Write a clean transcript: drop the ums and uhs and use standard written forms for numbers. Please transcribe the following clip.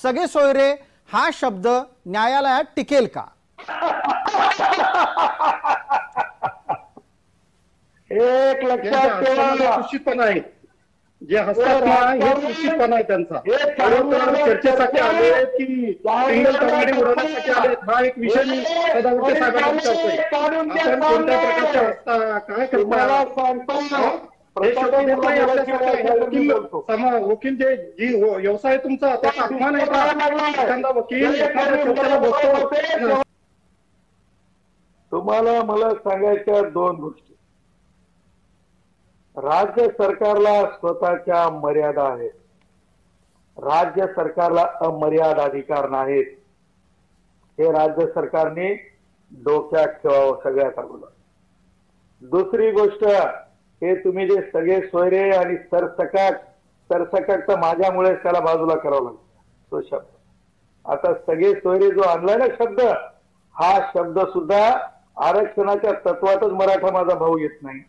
सगळे सोयरे हा शब्द न्यायालयात टिकेल का? एक लक्षात ठेवा, निश्चितपणा आहे जे हसतात ना हे निश्चितपणा आहे त्यांचा. चर्चेसाठी आले की सिंगल कमांडी उडवण्यासाठी आले हा एक विषय मी सदावर्ते साहेबांना विचारतोय. आपण कोणत्या प्रकारच्या हसता काय करता वकील जे जी व्यवसाय तुमचा त्याचा अपमान आहे का? एखादा वकील एखाद्या चर्चेला बसतो. तुम्हाला मला सांगायच्या दोन गोष्टी. राज्य सरकारला स्वतःच्या मर्यादा आहेत. राज्य सरकारला अमर्याद अधिकार नाहीत. हे राज्य सरकारने डोक्यात ठेवावं सगळ्यात अगोदर. दुसरी गोष्ट, हे तुम्ही जे सगळे सोयरे आणि सरसकट तर माझ्यामुळे त्याला बाजूला करावं लागतं तो शब्द. आता सगळे सोयरे जो आणलाय ना शब्द, हा शब्द सुद्धा आरक्षणाच्या तत्वातच मराठा माझा भाऊ येत नाही.